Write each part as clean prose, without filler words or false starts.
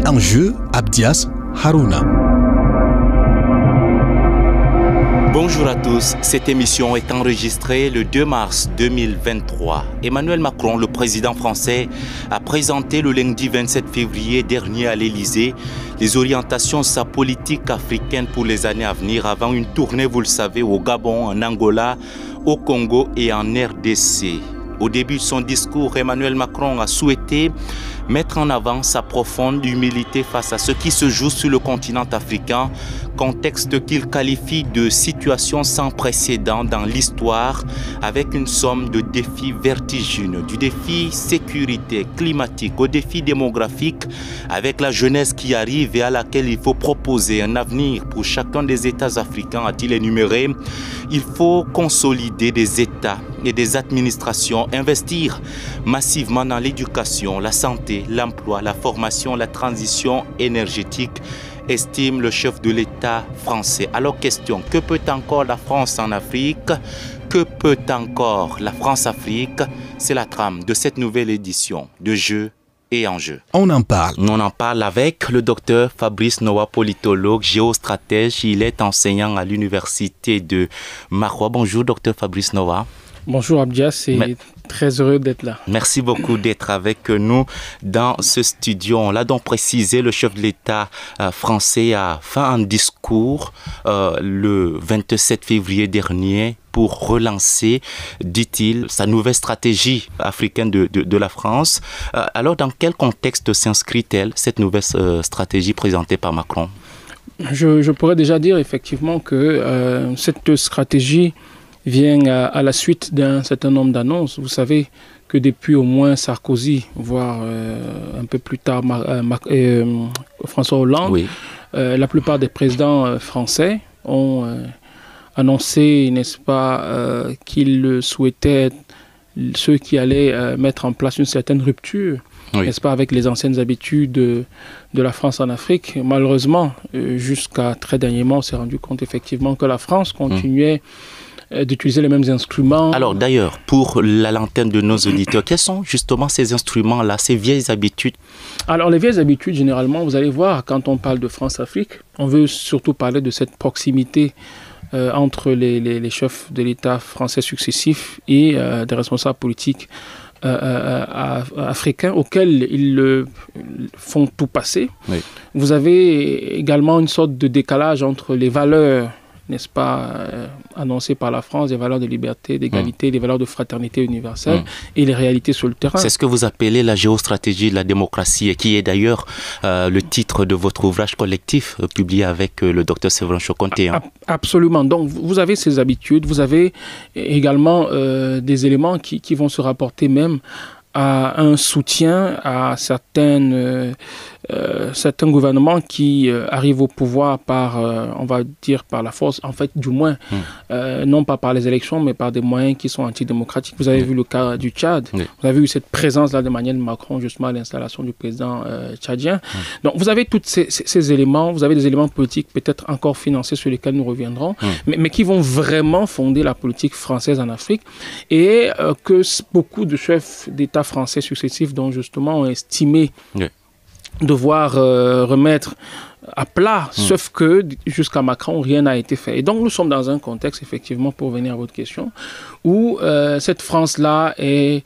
en jeu, Abdias Harouna. Bonjour à tous, cette émission est enregistrée le 2 mars 2023. Emmanuel Macron, le président français, a présenté le lundi 27 février dernier à l'Élysée les orientations de sa politique africaine pour les années à venir avant une tournée, vous le savez, au Gabon, en Angola, au Congo et en RDC. Au début de son discours, Emmanuel Macron a souhaité mettre en avant sa profonde humilité face à ce qui se joue sur le continent africain, contexte qu'il qualifie de situation sans précédent dans l'histoire, avec une somme de défis vertigineux, du défi sécurité climatique au défi démographique, avec la jeunesse qui arrive et à laquelle il faut proposer un avenir pour chacun des États africains, a-t-il énuméré. Il faut consolider des États et des administrations, investir massivement dans l'éducation, la santé, l'emploi, la formation, la transition énergétique, estime le chef de l'État français. Alors question, que peut encore la France en Afrique? Que peut encore la France-Afrique? C'est la trame de cette nouvelle édition de Jeux et Enjeux. On en parle. On en parle avec le docteur Fabrice Noah, politologue, géostratège. Il est enseignant à l'université de Maroua. Bonjour docteur Fabrice Noah. Bonjour Abdias, et très heureux d'être là. Merci beaucoup d'être avec nous dans ce studio. On l'a donc précisé, le chef de l'État français a fait un discours le 27 février dernier pour relancer, dit-il, sa nouvelle stratégie africaine de la France. Alors, dans quel contexte s'inscrit-elle, cette nouvelle stratégie présentée par Macron? Je pourrais déjà dire effectivement que cette stratégie vient à la suite d'un certain nombre d'annonces. Vous savez que depuis au moins Sarkozy, voire un peu plus tard François Hollande, oui. La plupart des présidents français ont annoncé, n'est-ce pas, qu'ils souhaitaient ceux qui allaient mettre en place une certaine rupture, oui. N'est-ce pas, avec les anciennes habitudes de la France en Afrique. Malheureusement, jusqu'à très dernièrement, on s'est rendu compte effectivement que la France continuait d'utiliser les mêmes instruments. Alors d'ailleurs, pour la lanterne de nos auditeurs, quels sont justement ces instruments-là, ces vieilles habitudes? Alors les vieilles habitudes, généralement, vous allez voir, quand on parle de France-Afrique, on veut surtout parler de cette proximité entre les chefs de l'État français successifs et des responsables politiques africains auxquels ils font tout passer. Oui. Vous avez également une sorte de décalage entre les valeurs, n'est-ce pas, annoncées par la France, des valeurs de liberté, d'égalité, des valeurs de fraternité universelle et les réalités sur le terrain. C'est ce que vous appelez la géostratégie de la démocratie et qui est d'ailleurs le titre de votre ouvrage collectif publié avec le docteur Séverin Choconté. Hein. Absolument. Donc vous avez ces habitudes, vous avez également des éléments qui vont se rapporter même à un soutien à certains gouvernements qui arrivent au pouvoir par, on va dire, par la force, en fait, du moins, non pas par les élections, mais par des moyens qui sont antidémocratiques. Vous avez vu le cas du Tchad, vous avez vu cette présence-là de Emmanuel Macron, justement, à l'installation du président tchadien. Donc, vous avez tous ces éléments, vous avez des éléments politiques, peut-être encore financiers, sur lesquels nous reviendrons, mais qui vont vraiment fonder la politique française en Afrique, et que beaucoup de chefs d'État français successifs, dont justement ont estimé devoir remettre à plat, sauf que jusqu'à Macron, rien n'a été fait. Et donc nous sommes dans un contexte, effectivement, pour venir à votre question, où cette France-là est,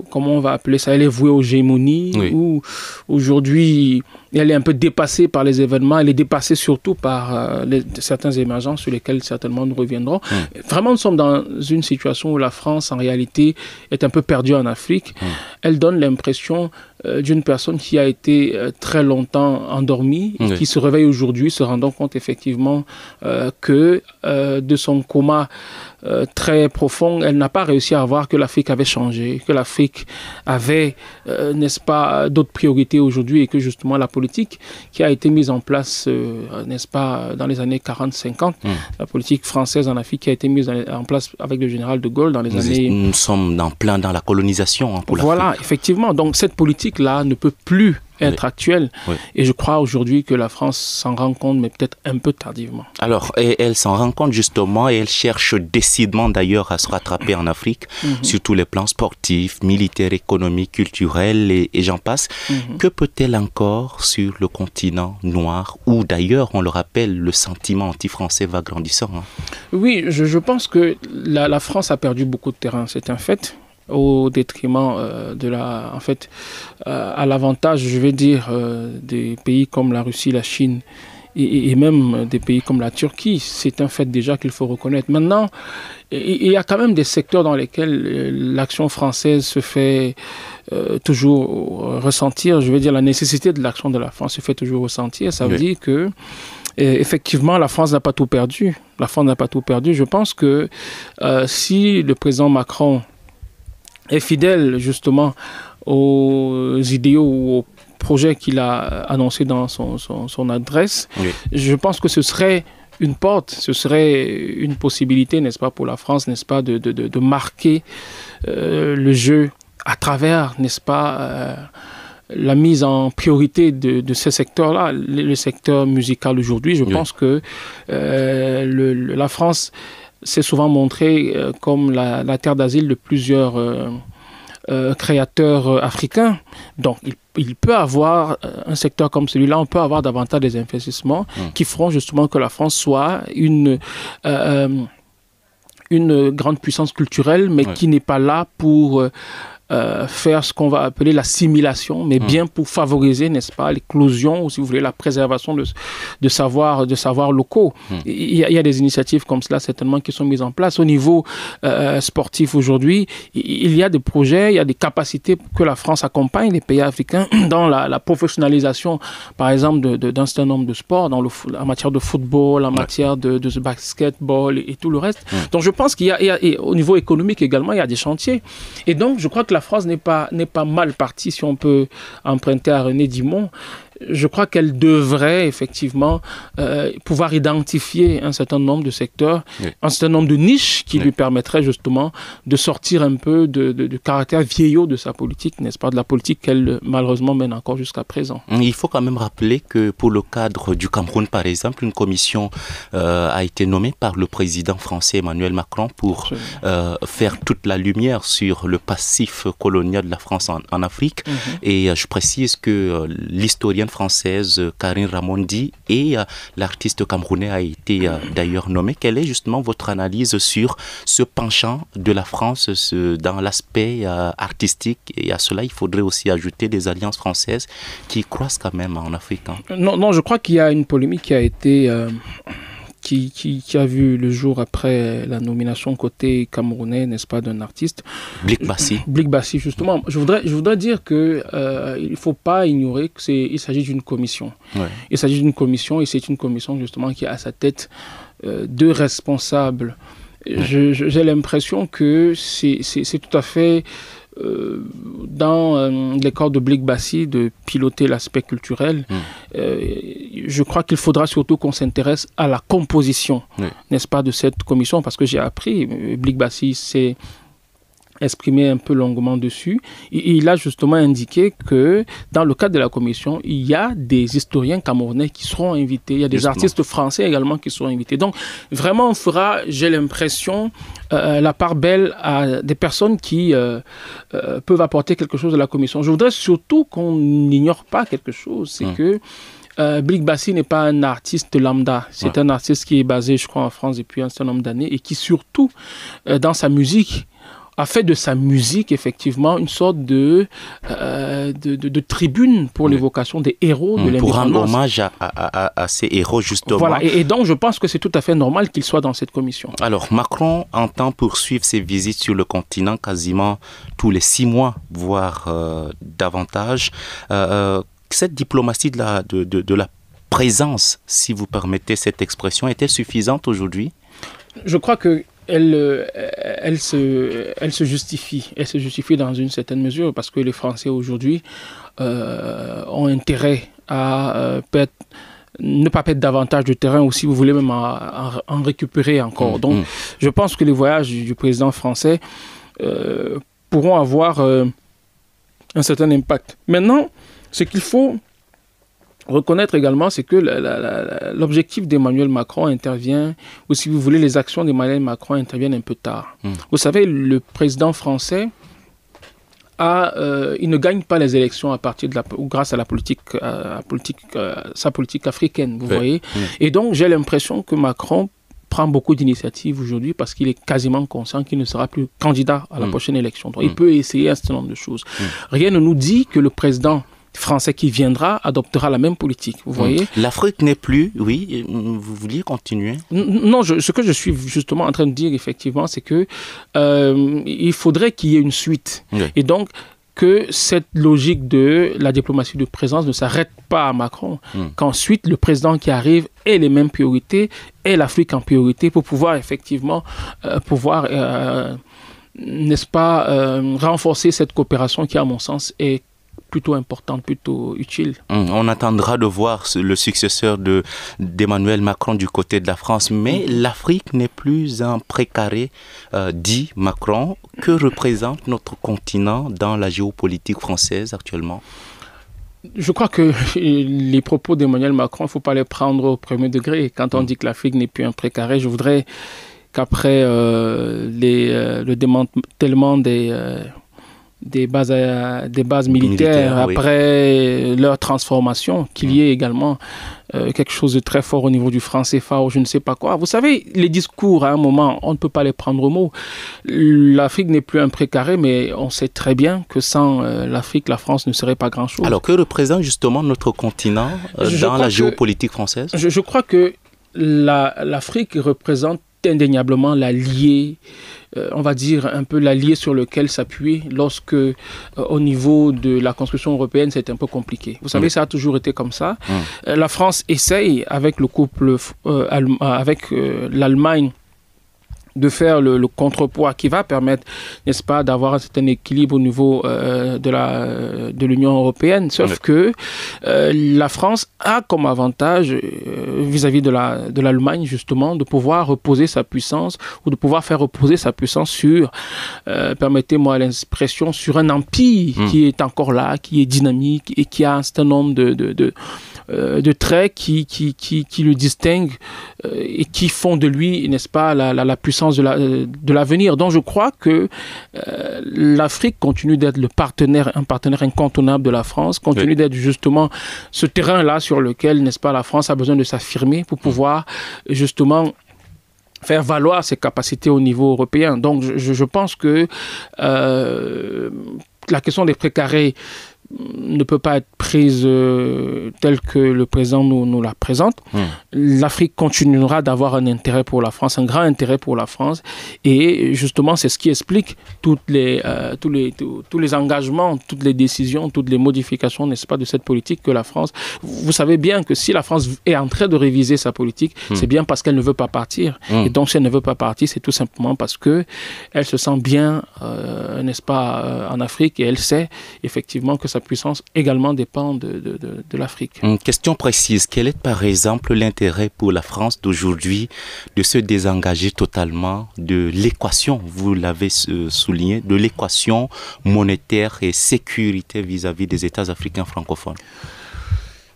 comment on va appeler ça, elle est vouée aux gémonies, où aujourd'hui, elle est un peu dépassée par les événements, elle est dépassée surtout par certains émergents sur lesquels certainement nous reviendrons. Vraiment, nous sommes dans une situation où la France, en réalité, est un peu perdue en Afrique. Elle donne l'impression d'une personne qui a été très longtemps endormie, et qui se réveille aujourd'hui, se rendant compte effectivement que de son coma très profond, elle n'a pas réussi à voir que l'Afrique avait changé, que l'Afrique avait, n'est-ce pas, d'autres priorités aujourd'hui, et que justement la politique qui a été mise en place, n'est-ce pas, dans les années 40-50, la politique française en Afrique qui a été mise en place avec le général de Gaulle dans les années... Nous sommes plein dans la colonisation pour l'Afrique. Voilà, effectivement. Donc cette politique-là ne peut plus être actuelle. Et je crois aujourd'hui que la France s'en rend compte, mais peut-être un peu tardivement. Alors, elle s'en rend compte justement et elle cherche décidément d'ailleurs à se rattraper en Afrique, sur tous les plans sportifs, militaires, économiques, culturels et j'en passe. Que peut-elle encore sur le continent noir où d'ailleurs, on le rappelle, le sentiment anti-français va grandissant, hein? Oui, je pense que la France a perdu beaucoup de terrain, c'est un fait, au détriment à l'avantage, je vais dire, des pays comme la Russie, la Chine et même des pays comme la Turquie. C'est un fait déjà qu'il faut reconnaître. Maintenant, il y a quand même des secteurs dans lesquels l'action française se fait toujours ressentir. Je veux dire, la nécessité de l'action de la France se fait toujours ressentir. Ça veut dire que effectivement, la France n'a pas tout perdu. La France n'a pas tout perdu. Je pense que si le président Macron est fidèle justement aux idéaux ou aux projets qu'il a annoncés dans son adresse, je pense que ce serait une porte, ce serait une possibilité, n'est-ce pas, pour la France, n'est-ce pas, de marquer le jeu à travers, n'est-ce pas, la mise en priorité de ce secteur-là, le secteur musical aujourd'hui. Je pense que la France s'est souvent montrée comme la terre d'asile de plusieurs créateurs africains. Donc, il peut avoir un secteur comme celui-là, on peut avoir davantage des investissements qui feront justement que la France soit une grande puissance culturelle, mais qui n'est pas là pour faire ce qu'on va appeler l'assimilation, mais bien pour favoriser, n'est-ce pas, l'éclosion, ou si vous voulez, la préservation de savoirs locaux. Il y a des initiatives comme cela, certainement, qui sont mises en place. Au niveau sportif aujourd'hui, il y a des projets, il y a des capacités pour que la France accompagne les pays africains dans la professionnalisation, par exemple, d'un certain nombre de sports, en matière de football, en matière de basketball et tout le reste. Donc, je pense qu'il y a, au niveau économique également, il y a des chantiers. Et donc, je crois que la France n'est pas mal partie, si on peut emprunter à René Dumont. Je crois qu'elle devrait effectivement pouvoir identifier un certain nombre de secteurs, un certain nombre de niches qui lui permettraient justement de sortir un peu du caractère vieillot de sa politique, n'est-ce pas, de la politique qu'elle malheureusement mène encore jusqu'à présent. Il faut quand même rappeler que pour le cadre du Cameroun, par exemple, une commission a été nommée par le président français Emmanuel Macron pour faire toute la lumière sur le passif colonial de la France en Afrique. Et je précise que l'historienne française Karine Ramondi et l'artiste camerounais a été d'ailleurs nommé. Quelle est justement votre analyse sur ce penchant de la France dans l'aspect artistique? Et à cela, il faudrait aussi ajouter des alliances françaises qui croissent quand même en Afrique, hein. Non, je crois qu'il y a une polémique qui a été... Qui a vu le jour après la nomination côté camerounais, n'est-ce pas, d'un artiste. Blik Bassi. Blik Bassi, justement. Je voudrais dire qu'il ne faut pas ignorer qu'il s'agit d'une commission. Il s'agit d'une commission et c'est une commission justement qui a à sa tête deux responsables. J'ai l'impression que c'est tout à fait... dans les corps de Blik Bassi de piloter l'aspect culturel. Je crois qu'il faudra surtout qu'on s'intéresse à la composition, n'est-ce pas, de cette commission, parce que j'ai appris, Blik Bassi s'est exprimé un peu longuement dessus. Il a justement indiqué que dans le cadre de la commission, il y a des historiens camerounais qui seront invités, il y a des artistes français également qui seront invités. Donc vraiment, on fera, j'ai l'impression, la part belle à des personnes qui peuvent apporter quelque chose à la commission. Je voudrais surtout qu'on n'ignore pas quelque chose, c'est que Blik Bassi n'est pas un artiste lambda. C'est un artiste qui est basé, je crois, en France depuis un certain nombre d'années et qui surtout, dans sa musique, a fait de sa musique, effectivement, une sorte de tribune pour l'évocation des héros de l'indépendance. Pour rendre hommage à ces héros, justement. Voilà, et donc je pense que c'est tout à fait normal qu'il soit dans cette commission. Alors, Macron entend poursuivre ses visites sur le continent quasiment tous les 6 mois, voire davantage. Cette diplomatie de la présence, si vous permettez cette expression, est-elle suffisante aujourd'hui? Je crois que elle se justifie. Elle se justifie dans une certaine mesure parce que les Français aujourd'hui ont intérêt à ne pas perdre davantage de terrain ou si vous voulez même en récupérer encore. Donc je pense que les voyages du président français pourront avoir un certain impact. Maintenant, Ce qu'il faut reconnaître également, c'est que l'objectif d'Emmanuel Macron intervient, ou si vous voulez, les actions d'Emmanuel Macron interviennent un peu tard. Vous savez, le président français, il ne gagne pas les élections à partir ou grâce à sa politique africaine, vous voyez. Et donc, j'ai l'impression que Macron prend beaucoup d'initiatives aujourd'hui parce qu'il est quasiment conscient qu'il ne sera plus candidat à la prochaine élection. Donc, il peut essayer un certain nombre de choses. Rien ne nous dit que le président français qui viendra adoptera la même politique, vous voyez. L'Afrique n'est plus, oui, vous vouliez continuer? Non, ce que je suis justement en train de dire, effectivement, c'est que il faudrait qu'il y ait une suite. Oui. Et donc, que cette logique de la diplomatie de présence ne s'arrête pas à Macron, qu'ensuite le président qui arrive ait les mêmes priorités, ait l'Afrique en priorité pour pouvoir effectivement n'est-ce pas, renforcer cette coopération qui, à mon sens, est plutôt importante, plutôt utile. On attendra de voir le successeur d'Emmanuel Macron du côté de la France, mais l'Afrique n'est plus un précaré, dit Macron. Que représente notre continent dans la géopolitique française actuellement? Je crois que les propos d'Emmanuel Macron, il ne faut pas les prendre au premier degré. Quand on dit que l'Afrique n'est plus un précaré, je voudrais qu'après le démantèlement des bases militaires, après leur transformation, qu'il y ait également quelque chose de très fort au niveau du franc CFA ou je ne sais pas quoi. Vous savez, les discours, à un moment, on ne peut pas les prendre au mot. L'Afrique n'est plus un précaré, mais on sait très bien que sans l'Afrique, la France ne serait pas grand-chose. Alors, que représente justement notre continent dans la géopolitique française? Je crois que l'Afrique représente indéniablement l'allié, on va dire un peu l'allié sur lequel s'appuyer lorsque au niveau de la construction européenne c'est un peu compliqué. Vous savez, ça a toujours été comme ça. La France essaye avec le couple avec l'Allemagne de faire le contrepoids qui va permettre, n'est-ce pas, d'avoir un certain équilibre au niveau de l'Union européenne. Sauf que la France a comme avantage vis-à-vis de l'Allemagne, justement, de pouvoir reposer sa puissance ou de pouvoir faire reposer sa puissance sur, permettez-moi l'expression, sur un empire qui est encore là, qui est dynamique et qui a un certain nombre de traits qui le distinguent et qui font de lui, n'est-ce pas, la puissance de l'avenir. Donc je crois que l'Afrique continue d'être un partenaire incontournable de la France, continue d'être justement ce terrain-là sur lequel, n'est-ce pas, la France a besoin de s'affirmer pour pouvoir justement faire valoir ses capacités au niveau européen. Donc je pense que la question des précarés ne peut pas être prise telle que le président nous la présente. L'Afrique continuera d'avoir un intérêt pour la France, un grand intérêt pour la France. Et justement, c'est ce qui explique tous les engagements, toutes les décisions, toutes les modifications, n'est-ce pas, de cette politique que la France... Vous savez bien que si la France est en train de réviser sa politique, c'est bien parce qu'elle ne veut pas partir. Et donc, si elle ne veut pas partir, c'est tout simplement parce qu'elle se sent bien, n'est-ce pas, en Afrique. Et elle sait effectivement que sa puissance également dépend de l'Afrique. Une question précise. Quel est par exemple l'intérêt pour la France d'aujourd'hui de se désengager totalement de l'équation, vous l'avez souligné, de l'équation monétaire et sécurité vis-à-vis des États africains francophones?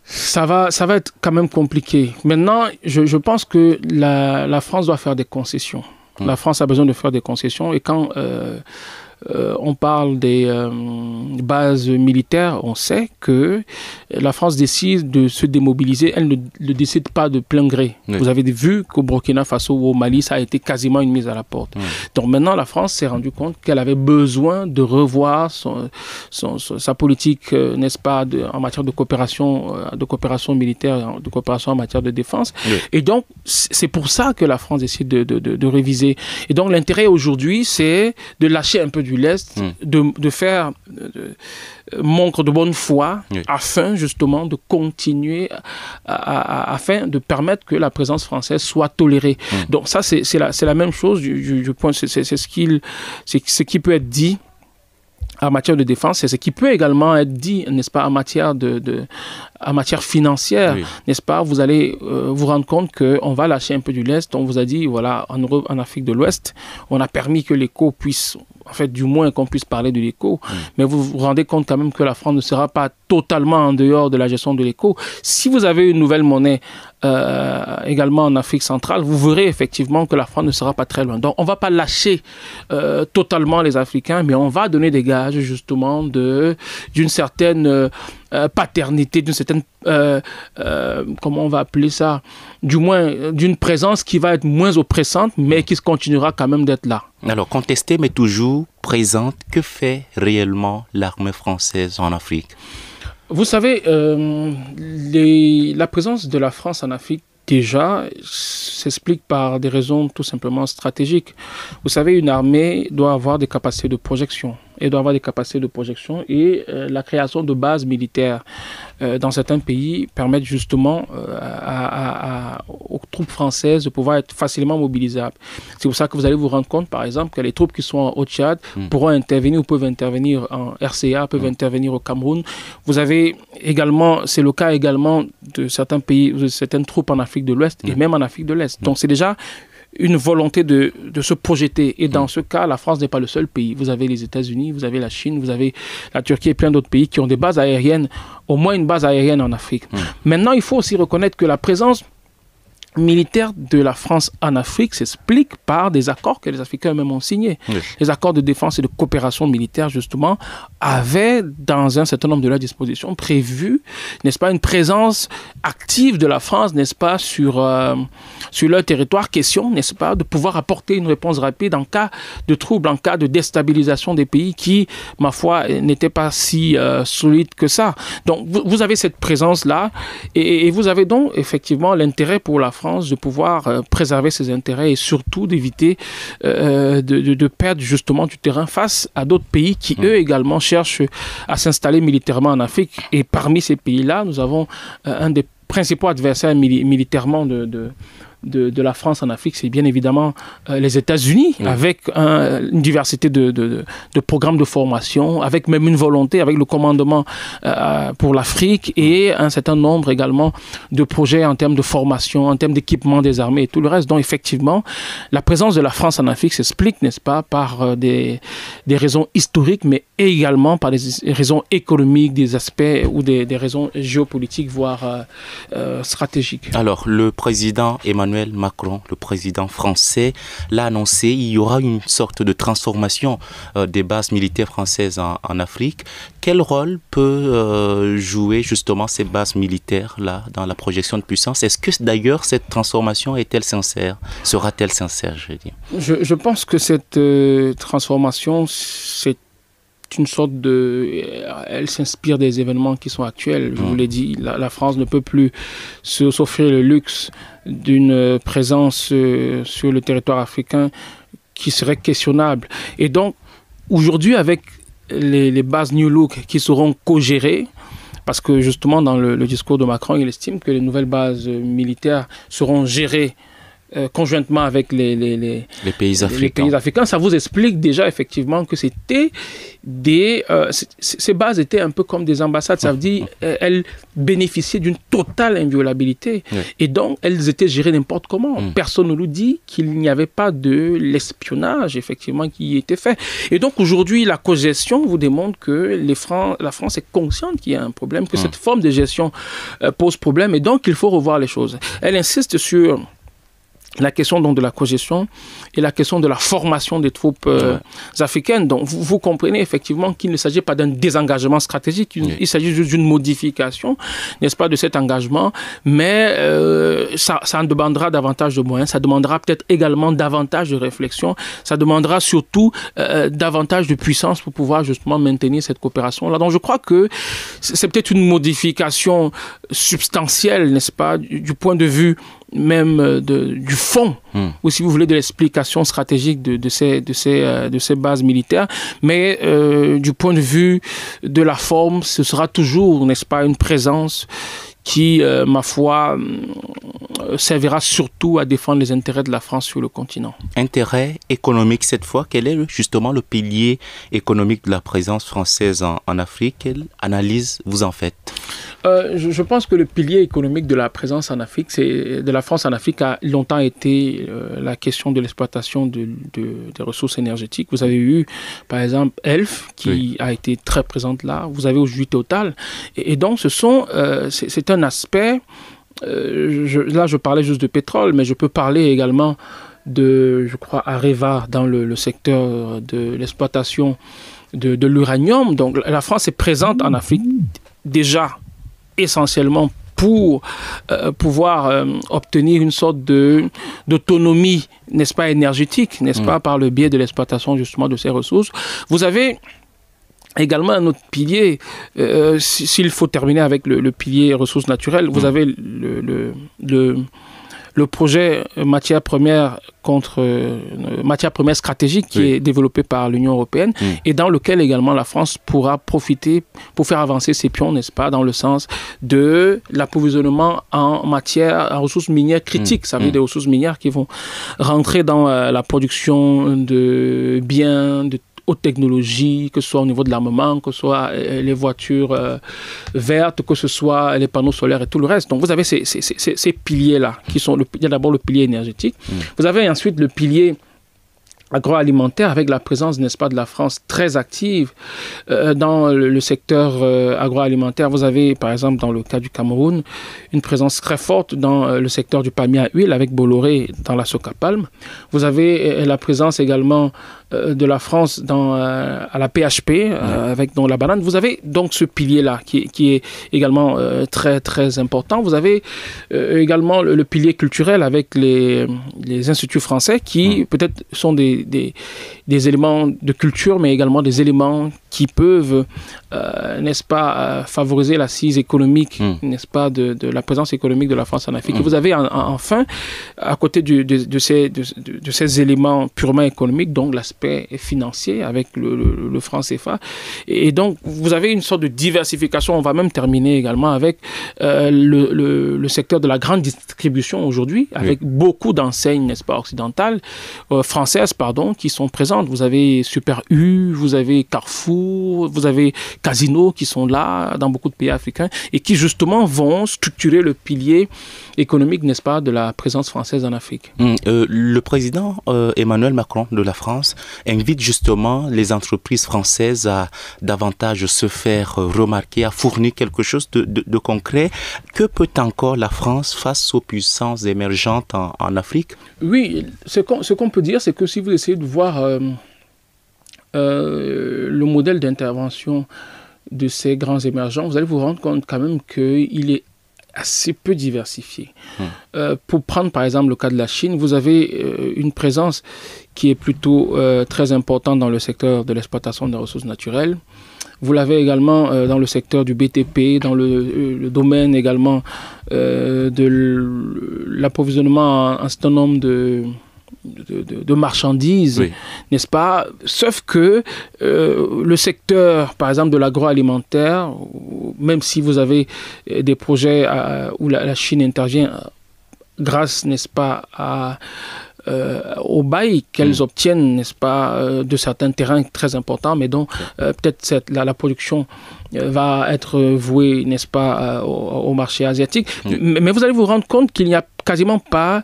Ça va être quand même compliqué. Maintenant, je pense que la France doit faire des concessions. La France a besoin de faire des concessions et quand... on parle des bases militaires, on sait que la France décide de se démobiliser, elle ne le décide pas de plein gré. Vous avez vu qu'au Burkina Faso ou au Mali, ça a été quasiment une mise à la porte. Donc maintenant, la France s'est rendue compte qu'elle avait besoin de revoir sa politique, n'est-ce pas, en matière de coopération militaire, de coopération en matière de défense. Et donc, c'est pour ça que la France décide de réviser. Et donc, l'intérêt aujourd'hui, c'est de lâcher un peu du lest, de faire montre de bonne foi afin justement de continuer, afin de permettre que la présence française soit tolérée. Donc ça, c'est la même chose, je pense, c'est ce qui peut être dit en matière de défense, c'est ce qui peut également être dit, n'est-ce pas, en matière en matière financière, n'est-ce pas? Vous allez vous rendre compte qu'on va lâcher un peu du lest. On vous a dit, voilà, en Afrique de l'Ouest, on a permis que l'ECO puisse en fait, du moins qu'on puisse parler de l'éco. Mais vous vous rendez compte quand même que la France ne sera pas totalement en dehors de la gestion de l'éco. Si vous avez une nouvelle monnaie également en Afrique centrale, vous verrez effectivement que la France ne sera pas très loin. Donc, on ne va pas lâcher totalement les Africains, mais on va donner des gages justement d'une certaine paternité, d'une certaine, comment on va appeler ça, du moins d'une présence qui va être moins oppressante, mais qui continuera quand même d'être là. Alors, contestée, mais toujours présente, que fait réellement l'armée française en Afrique? Vous savez, la présence de la France en Afrique, déjà, s'explique par des raisons tout simplement stratégiques. Vous savez, une armée doit avoir des capacités de projection. Et la création de bases militaires dans certains pays permettent justement aux troupes françaises de pouvoir être facilement mobilisables. C'est pour ça que vous allez vous rendre compte, par exemple, que les troupes qui sont au Tchad pourront intervenir ou peuvent intervenir en RCA, peuvent intervenir au Cameroun. Vous avez également, c'est le cas également de certains pays, de certaines troupes en Afrique de l'Ouest et même en Afrique de l'Est. Donc c'est déjà une volonté de se projeter. Et dans ce cas, la France n'est pas le seul pays. Vous avez les États-Unis, vous avez la Chine, vous avez la Turquie et plein d'autres pays qui ont des bases aériennes, au moins une base aérienne en Afrique. Maintenant, il faut aussi reconnaître que la présence militaire de la France en Afrique s'explique par des accords que les Africains eux-mêmes ont signés. Oui. Les accords de défense et de coopération militaire, justement, avaient, dans un certain nombre de leurs dispositions, prévu, n'est-ce pas, une présence active de la France, n'est-ce pas, sur leur territoire. Question, n'est-ce pas, de pouvoir apporter une réponse rapide en cas de trouble, en cas de déstabilisation des pays qui, ma foi, n'étaient pas si solides que ça. Donc, vous avez cette présence-là et vous avez donc, effectivement, l'intérêt pour la France de pouvoir préserver ses intérêts et surtout d'éviter de perdre justement du terrain face à d'autres pays qui, eux également, cherchent à s'installer militairement en Afrique. Et parmi ces pays-là, nous avons un des principaux adversaires militairement de la France en Afrique, c'est bien évidemment les États-Unis, avec une diversité de programmes de formation, avec même une volonté, avec le commandement pour l'Afrique et un certain nombre également de projets en termes de formation, en termes d'équipement des armées et tout le reste. Donc effectivement, la présence de la France en Afrique s'explique, n'est-ce pas, par des raisons historiques, mais également par des raisons économiques, des aspects ou des raisons géopolitiques, voire stratégiques. Alors, le président Emmanuel Macron, le président français, l'a annoncé, il y aura une sorte de transformation des bases militaires françaises en Afrique. Quel rôle peut jouer justement ces bases militaires-là dans la projection de puissance? Est-ce que d'ailleurs cette transformation est-elle sincère? Sera-t-elle sincère, je veux dire? Je pense que cette transformation, c'est une sorte elle s'inspire des événements qui sont actuels. Je vous l'ai dit, la France ne peut plus s'offrir le luxe d'une présence sur le territoire africain qui serait questionnable. Et donc, aujourd'hui, avec les bases New Look qui seront co-gérées, parce que justement, dans le discours de Macron, il estime que les nouvelles bases militaires seront gérées conjointement avec les pays africains. Ça vous explique déjà effectivement que c'était ces bases étaient un peu comme des ambassades. Ça veut dire elles bénéficiaient d'une totale inviolabilité. Et donc, elles étaient gérées n'importe comment. Personne ne nous dit qu'il n'y avait pas de l'espionnage, effectivement, qui était fait. Et donc, aujourd'hui, la co-gestion vous démontre que la France est consciente qu'il y a un problème, que cette forme de gestion pose problème. Et donc, il faut revoir les choses. Elle insiste sur la question donc de la cogestion et la question de la formation des troupes africaines. Donc vous comprenez effectivement qu'il ne s'agit pas d'un désengagement stratégique, il s'agit juste d'une modification, n'est-ce pas, de cet engagement, mais ça demandera davantage de moyens, ça demandera peut-être également davantage de réflexion, ça demandera surtout davantage de puissance pour pouvoir justement maintenir cette coopération-là. Donc je crois que c'est peut-être une modification substantielle, n'est-ce pas, du point de vue même du fond, ou si vous voulez de l'explication stratégique de ces bases militaires, mais du point de vue de la forme, ce sera toujours, n'est-ce pas, une présence qui, ma foi, servira surtout à défendre les intérêts de la France sur le continent. Intérêt économique cette fois, quel est justement le pilier économique de la présence française en Afrique? Quelle analyse vous en faites? Je pense que le pilier économique de la présence en Afrique, de la France en Afrique, a longtemps été la question de l'exploitation des ressources énergétiques. Vous avez eu, par exemple, Elf, qui a été très présente là. Vous avez aujourd'hui Total. Et donc, c'est un aspect... là, je parlais juste de pétrole, mais je peux parler également je crois, Areva dans le secteur de l'exploitation de l'uranium. Donc, la France est présente en Afrique déjà essentiellement pour pouvoir obtenir une sorte d'autonomie, n'est-ce pas, énergétique, n'est-ce pas, par le biais de l'exploitation justement de ces ressources. Vous avez également un autre pilier, s'il faut terminer avec le pilier ressources naturelles, vous avez le projet matières premières stratégiques qui est développé par l'Union européenne et dans lequel également la France pourra profiter pour faire avancer ses pions, n'est-ce pas, dans le sens de l'approvisionnement en ressources minières critiques. Ça veut dire des ressources minières qui vont rentrer dans la production de biens, de haute technologie, que ce soit au niveau de l'armement, que ce soit les voitures vertes, que ce soit les panneaux solaires et tout le reste. Donc vous avez ces piliers-là, qui sont il y a d'abord le pilier énergétique. Vous avez ensuite le pilier agroalimentaire avec la présence, n'est-ce pas, de la France très active dans le secteur agroalimentaire. Vous avez, par exemple, dans le cas du Cameroun, une présence très forte dans le secteur du palmier à huile avec Bolloré dans la Socapalm. Vous avez la présence également de la France à la PHP avec la banane. Vous avez donc ce pilier-là qui est également très, très important. Vous avez également le pilier culturel avec les instituts français qui peut-être sont des éléments de culture, mais également des éléments qui peuvent, n'est-ce pas, favoriser l'assise économique, n'est-ce pas, de la présence économique de la France en Afrique. Et vous avez enfin, à côté de ces éléments purement économiques, donc l'aspect financier avec le franc CFA. Et donc, vous avez une sorte de diversification. On va même terminer également avec le secteur de la grande distribution aujourd'hui, avec beaucoup d'enseignes, n'est-ce pas, occidentales, françaises, pardon, qui sont présentes. Vous avez Super U, vous avez Carrefour, vous avez Casino qui sont là dans beaucoup de pays africains et qui justement vont structurer le pilier économique, n'est-ce pas, de la présence française en Afrique. Le président Emmanuel Macron de la France invite justement les entreprises françaises à davantage se faire remarquer, à fournir quelque chose de concret. Que peut encore la France face aux puissances émergentes en Afrique? Oui, ce qu'on peut dire, c'est que si vous essayez de voir le modèle d'intervention de ces grands émergents, vous allez vous rendre compte quand même qu'il est assez peu diversifié. Pour prendre par exemple le cas de la Chine, vous avez une présence qui est plutôt très importante dans le secteur de l'exploitation des ressources naturelles. Vous l'avez également dans le secteur du BTP, dans le domaine également de l'approvisionnement en un certain nombre de marchandises, n'est-ce pas? Sauf que le secteur, par exemple, de l'agroalimentaire, même si vous avez des projets où la Chine intervient grâce, n'est-ce pas, au bail qu'elles obtiennent, n'est-ce pas, de certains terrains très importants, mais dont peut-être la production va être vouée, n'est-ce pas, au marché asiatique. Mais vous allez vous rendre compte qu'il n'y a quasiment pas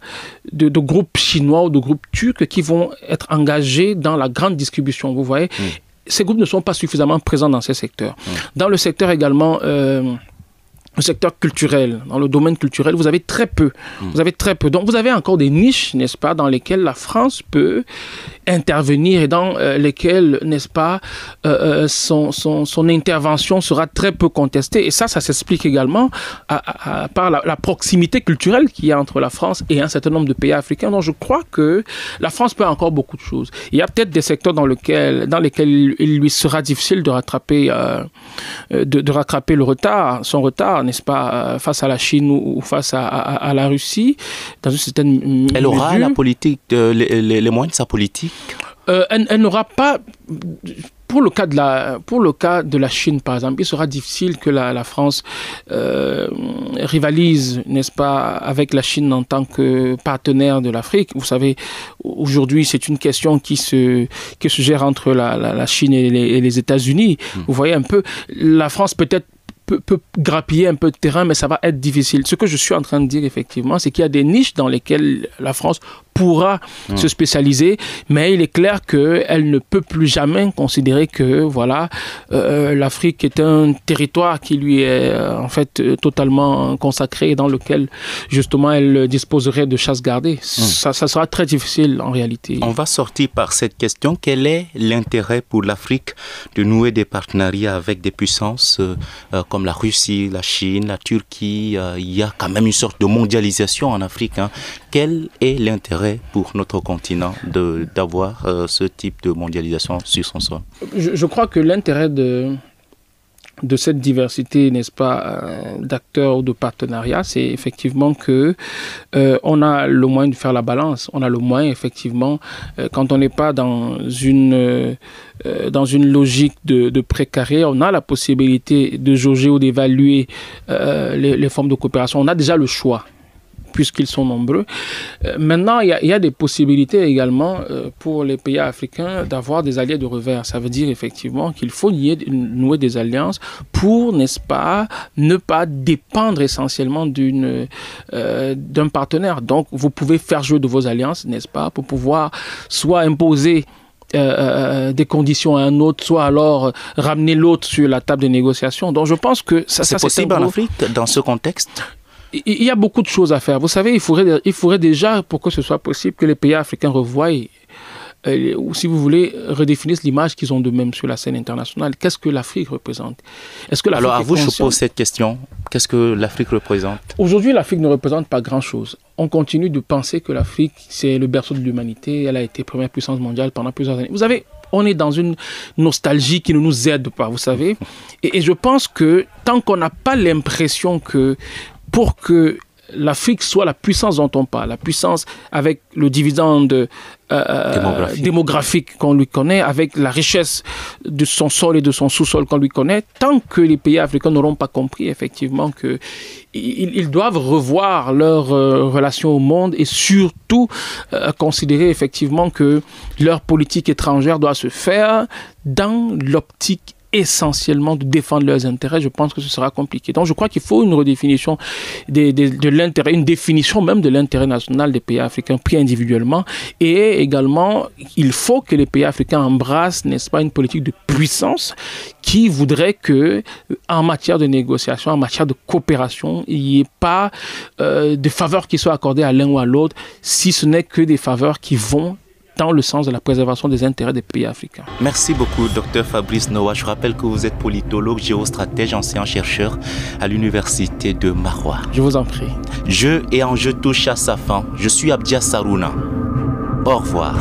de groupes chinois ou de groupes turcs qui vont être engagés dans la grande distribution, vous voyez. Ces groupes ne sont pas suffisamment présents dans ces secteurs. Dans le secteur également... le secteur culturel, dans le domaine culturel, vous avez très peu. Vous avez très peu. Donc, vous avez encore des niches, n'est-ce pas, dans lesquelles la France peut intervenir et dans lesquelles, n'est-ce pas, son intervention sera très peu contestée. Et ça s'explique également par la proximité culturelle qu'il y a entre la France et un certain nombre de pays africains. Donc, je crois que la France peut encore beaucoup de choses. Il y a peut-être des secteurs dans lesquels il lui sera difficile de rattraper son retard, n'est-ce pas, face à la Chine ou face à la Russie, dans une certaine Elle aura mesure. La politique, les moyens de sa politique. Elle n'aura pas... pour le cas de la Chine, par exemple, il sera difficile que la France rivalise, n'est-ce pas, avec la Chine en tant que partenaire de l'Afrique. Vous savez, aujourd'hui, c'est une question qui se gère entre la Chine et les États-Unis. Vous voyez un peu, la France peut-être peut grappiller un peu de terrain, mais ça va être difficile. Ce que je suis en train de dire, effectivement, c'est qu'il y a des niches dans lesquelles la France pourra se spécialiser, mais il est clair qu'elle ne peut plus jamais considérer que voilà, l'Afrique est un territoire qui lui est en fait totalement consacré et dans lequel justement elle disposerait de chasse gardée. Ça sera très difficile en réalité. On va sortir par cette question. Quel est l'intérêt pour l'Afrique de nouer des partenariats avec des puissances comme la Russie, la Chine, la Turquie? Il y a quand même une sorte de mondialisation en Afrique. Quel est l'intérêt pour notre continent d'avoir ce type de mondialisation sur son sol? Je crois que l'intérêt de cette diversité, n'est-ce pas, d'acteurs ou de partenariats, c'est effectivement que on a le moyen de faire la balance. On a le moyen, effectivement, quand on n'est pas dans une logique de précaré, on a la possibilité de jauger ou d'évaluer les formes de coopération. On a déjà le choix, puisqu'ils sont nombreux. Maintenant, il y a des possibilités également pour les pays africains d'avoir des alliés de revers. Ça veut dire effectivement qu'il faut nouer des alliances pour, n'est-ce pas, ne pas dépendre essentiellement d'un partenaire. Donc, vous pouvez faire jeu de vos alliances, n'est-ce pas, pour pouvoir soit imposer des conditions à un autre, soit alors ramener l'autre sur la table de négociation. Donc, je pense que c'est possible en Afrique, dans ce contexte? Il y a beaucoup de choses à faire. Vous savez, il faudrait déjà, pour que ce soit possible, que les pays africains revoient, ou si vous voulez, redéfinissent l'image qu'ils ont d'eux-mêmes sur la scène internationale. Qu'est-ce que l'Afrique représente? Alors, à vous, je pose cette question. Qu'est-ce que l'Afrique représente? Aujourd'hui, l'Afrique ne représente pas grand-chose. On continue de penser que l'Afrique, c'est le berceau de l'humanité. Elle a été première puissance mondiale pendant plusieurs années. Vous savez, on est dans une nostalgie qui ne nous aide pas, vous savez. Et je pense que tant qu'on n'a pas l'impression que pour que l'Afrique soit la puissance dont on parle, la puissance avec le dividende démographique qu'on lui connaît, avec la richesse de son sol et de son sous-sol qu'on lui connaît, tant que les pays africains n'auront pas compris effectivement qu'ils doivent revoir leur relation au monde et surtout considérer effectivement que leur politique étrangère doit se faire dans l'optique essentiellement de défendre leurs intérêts, je pense que ce sera compliqué. Donc je crois qu'il faut une redéfinition de l'intérêt, une définition même de l'intérêt national des pays africains pris individuellement, et également il faut que les pays africains embrassent, n'est-ce pas, une politique de puissance qui voudrait que en matière de négociation, en matière de coopération, il n'y ait pas de faveurs qui soient accordées à l'un ou à l'autre, si ce n'est que des faveurs qui vont dans le sens de la préservation des intérêts des pays africains. Merci beaucoup, Dr Fabrice Noah. Je rappelle que vous êtes politologue, géostratège, enseignant-chercheur à l'université de Maroua. Je vous en prie. Jeu et enjeu touchent à sa fin. Je suis Abdias Harouna. Au revoir.